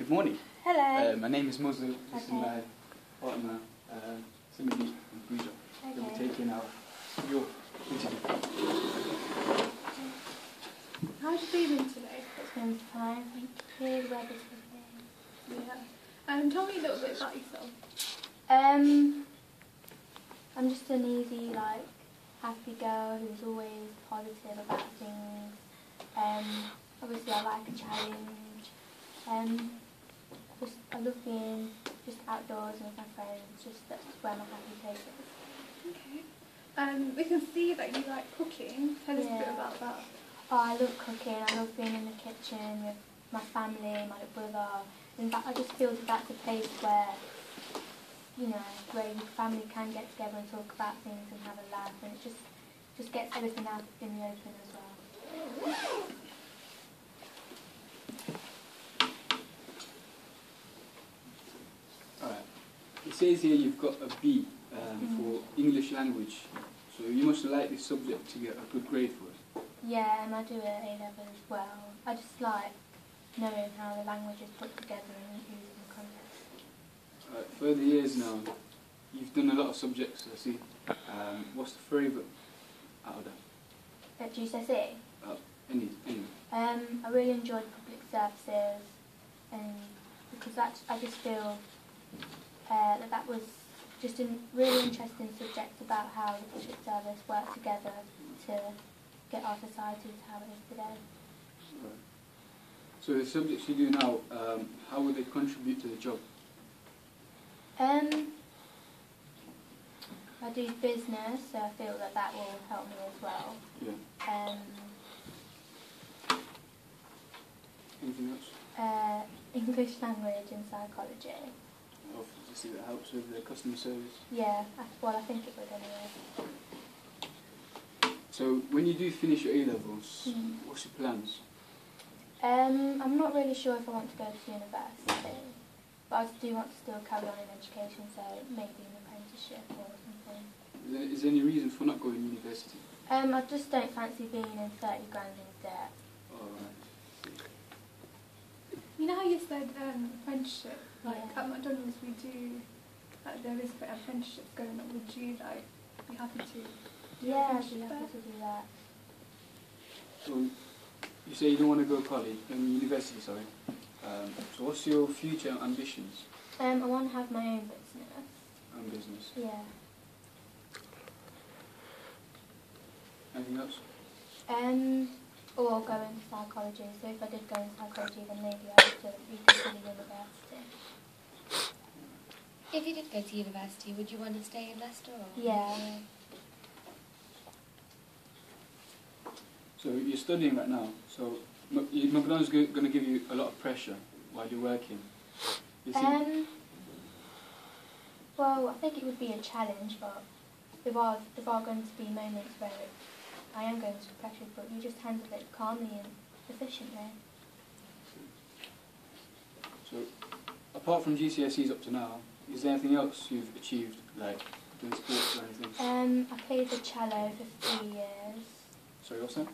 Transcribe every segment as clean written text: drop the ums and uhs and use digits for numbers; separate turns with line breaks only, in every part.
Good morning.
Hello.
My name is Mozu. This is my partner, Simidi and Pooja. We'll be taking your interview.
How's your feeling today?
It's been fine, thank you. The weather's lovely.
Yeah. Tell me a little bit about yourself.
I'm just an easy, happy girl who's always positive about things. Obviously I like a challenge. I love being just outdoors and with my friends, that's where my happy place is.
Okay. We can see that you like cooking. Tell us a bit about that.
Oh, I love cooking. I love being in the kitchen with my family, my brother. In fact, I just feel that that's a place where, where your family can get together and talk about things and have a laugh, and it just gets everything out in the open as well.
Alright. It says here you've got a B for English language. So you must like this subject to get a good grade for it.
Yeah, and I do it at A-level as well. I just like knowing how the language is put together and used in context.
Further years now, you've done a lot of subjects, I see. What's the favourite out of that?
At GCSE?
Any.
I really enjoyed public services, and because I just feel that was just a really interesting subject about how the public service work together to get our society to how it is today.
Right. So the subjects you do now, how would they contribute to the job?
I do business, so I feel that will help me as well.
Yeah. Anything else?
English language and psychology.
Oh, to see that helps with the customer service.
Yeah, I think it would anyway.
So when you do finish your A-levels, what's your plans?
I'm not really sure if I want to go to university, but I do want to still carry on in education, so maybe an apprenticeship or something.
Is there any reason for not going to university?
I just don't fancy being in 30 grand in debt.
Alright.
You know how you said apprenticeship? At McDonald's we do, there is apprenticeships going on. Would you be happy to do
Yeah, I'd be happy to do that.
So you say you don't want to go to college, university, sorry. So what's your future ambitions?
I want to have my own business.
Own business?
Yeah.
Anything else?
Or go into psychology. So if I did go into psychology, then maybe I would reconsider university.
If you did go to university, would you want to stay in Leicester? Or?
Yeah.
So you're studying right now, so McDonald's going to give you a lot of pressure while you're working. You think?
Well, I think it would be a challenge, but there are going to be moments where I am going to be pressured, but you just handle it calmly and efficiently.
So apart from GCSEs up to now, is there anything else you've achieved, like doing sports or anything?
I played the cello for 3 years.
Sorry, what's that?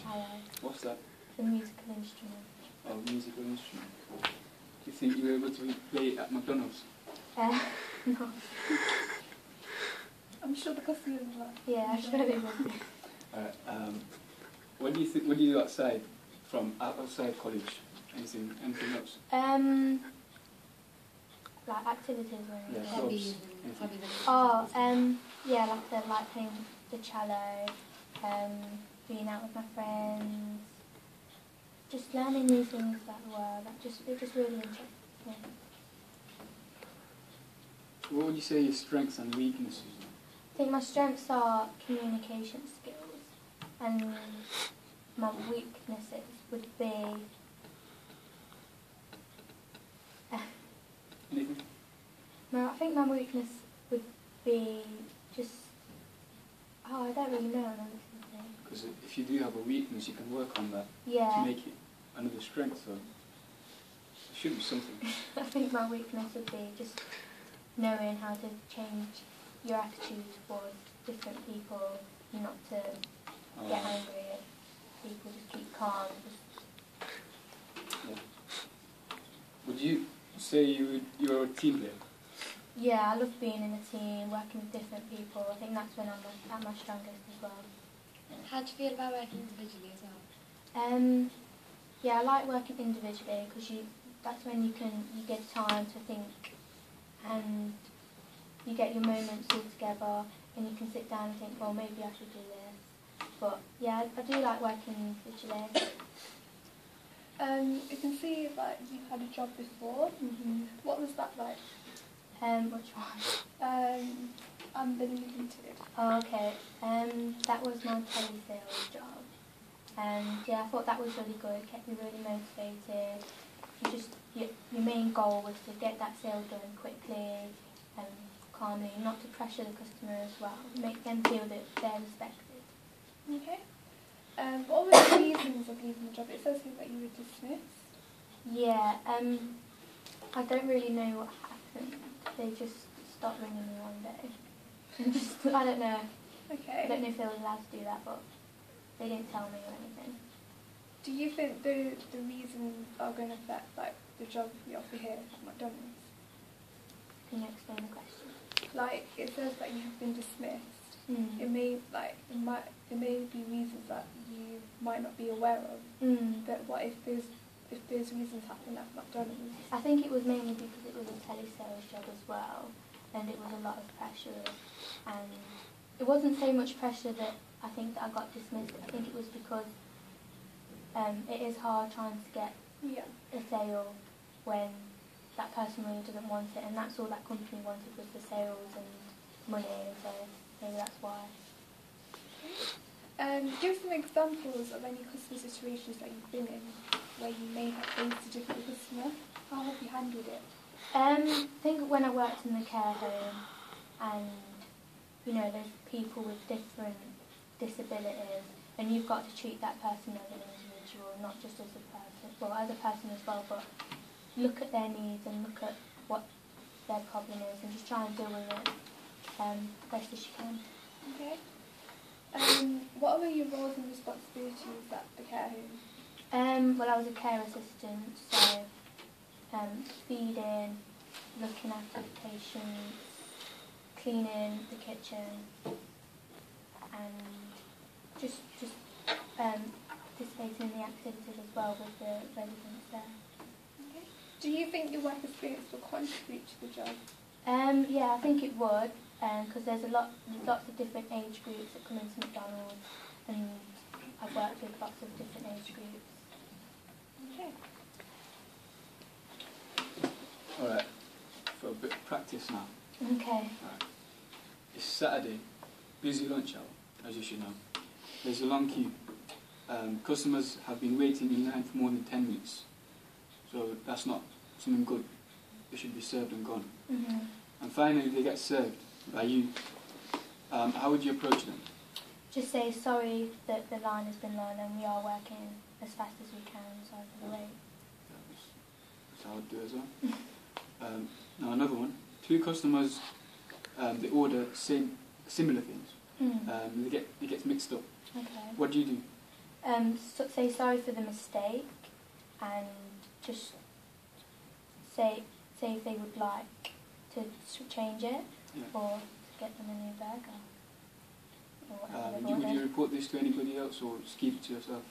Cello.
What's that?
The musical instrument.
Oh, musical instrument. Do you think you were able to play at McDonald's?
No.
I'm sure the customers will.
Yeah, I should really would be.
What do you think? What do you do outside college? Anything else?
Like activities or anything.
Clubs.
Yeah, like I said, like playing the cello, being out with my friends, just learning new things about the world. It just really interests me.
What would you say your strengths and weaknesses are?
I think my strengths are communication skills, and my weaknesses would be
Anything?
I think my weakness would be just I don't really know another thing.
Because if you do have a weakness, you can work on that
to
make it another strength. So there should be something.
I think my weakness would be just knowing how to change your attitude towards different people, not to get angry at people, just keep calm.
Would you say you're a team player?
Yeah, I love being in a team, working with different people. I think that's when I'm at my strongest as well.
How do you feel about working individually as well?
Yeah, I like working individually because that's when you get time to think and you get your moments all together and you can sit down and think, well, maybe I should do this. But yeah, I do like working individually.
I can see that you've had a job before. What was that like?
Which one?
Unlimited.
Oh, okay. That was my telesales job. And yeah, I thought that was really good. It kept me really motivated. Your main goal was to get that sale done quickly and calmly, not to pressure the customer as well. Make them feel that they're respected.
Okay. What were the reasons of leaving the job? It says here that you were dismissed.
Yeah, I don't really know what happened. They just stopped ringing me one day. And just, I don't know.
Okay.
I don't know if they were allowed to do that, but they didn't tell me or anything.
Do you think the reasons are going to affect like the job you offer here at McDonald's?
Can you explain the question?
Like it says that you have been dismissed.
Mm.
It may be reasons that you might not be aware of. But what if those reasons happen at McDonald's?
I think it was mainly because it was a telesales job as well, and it was a lot of pressure. And it wasn't so much pressure that I think that I got dismissed. I think it was because it is hard trying to get a sale when that person really doesn't want it, and that's all that company wanted was the sales and money, so maybe that's why.
Give some examples of any customer situations that you've been in where you may have faced a difficult customer. How have you handled it?
I think when I worked in the care home, and there's people with different disabilities, and you've got to treat that person as an individual, not just as a person. Well, as a person as well, but look at their needs and look at what their problem is, and just try and deal with it best as you can.
Okay. What were your roles and responsibilities at the care home?
Well, I was a care assistant, so feeding, looking after the patients, cleaning the kitchen, and just participating in the activities as well with the residents there.
Okay. Do you think your work experience will contribute to the job?
Yeah, I think it would, because there's lots of different age groups that come into McDonald's, and I've worked with lots of different age groups.
Okay.
Alright, for a bit of practice now.
Okay.
Alright. It's Saturday, busy lunch hour, as you should know. There's a long queue. Customers have been waiting in line for more than 10 minutes. So that's not something good. They should be served and gone. And finally they get served by you. How would you approach them?
Just say sorry that the line has been long and we are working as fast as we can, sorry for the wait.
That's how I'd do it as well. Now another one. Two customers, they order similar things. It gets mixed up.
Okay.
What do you do?
So say sorry for the mistake, and just say if they would like to change it, or to get them a new burger. Or whatever they've
Would you
ordered.
report this to anybody else or just keep it to yourself?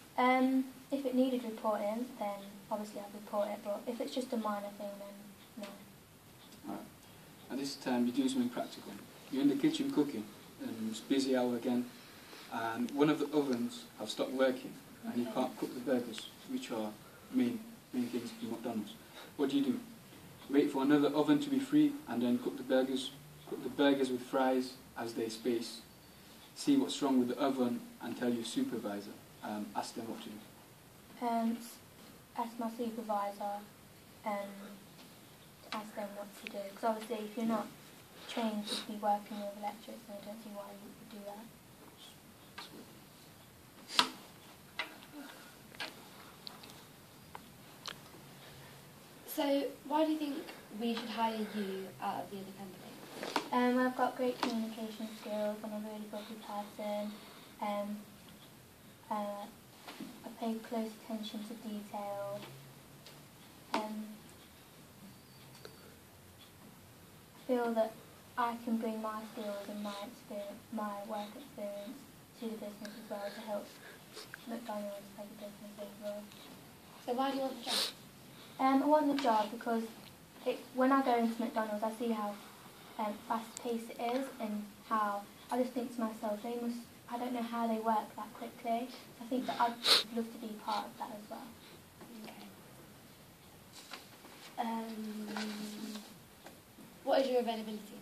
If it needed reporting, then obviously I'd report it, but if it's just a minor thing, then no.
Alright. At this time you're doing something practical. You're in the kitchen cooking, and it's busy hour again, and one of the ovens have stopped working, and you can't cook the burgers, which are main things for McDonald's. What do? Wait for another oven to be free, and then cook the burgers with fries as they space. See what's wrong with the oven and tell your supervisor. Ask them what to do.
Ask my supervisor, to ask them what to do, because obviously if you're not trained to be working with electrics, then I don't see why you would do that.
So, why do you think we should hire you out of the other candidates?
I've got great communication skills, I'm a really bubbly person. I pay close attention to detail. feel that I can bring my skills and my experience, my work experience to the business as well to help McDonald's as a business overall.
So why do you want the job?
I want the job because when I go into McDonald's, I see how fast-paced it is, and how I just think to myself, I don't know how they work that quickly. I think that I'd love to be part of that as well.
Okay. What is your availability?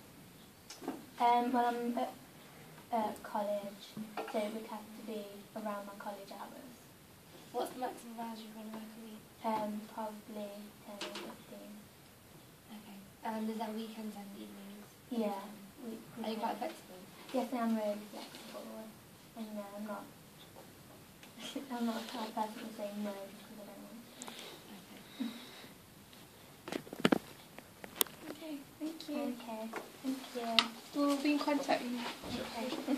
Well, I'm at college, so it would have to be around my college hours.
What's the maximum hours you want to work a week?
Probably 10 or 15.
Okay. Is that weekends and evenings?
Yeah.
Are you quite flexible?
Yes, I am really flexible. And no, I'm not. I'm not the type of person to say no just because I don't want to.
Okay, thank you.
Okay, thank you.
We'll be in contact with you.
Okay.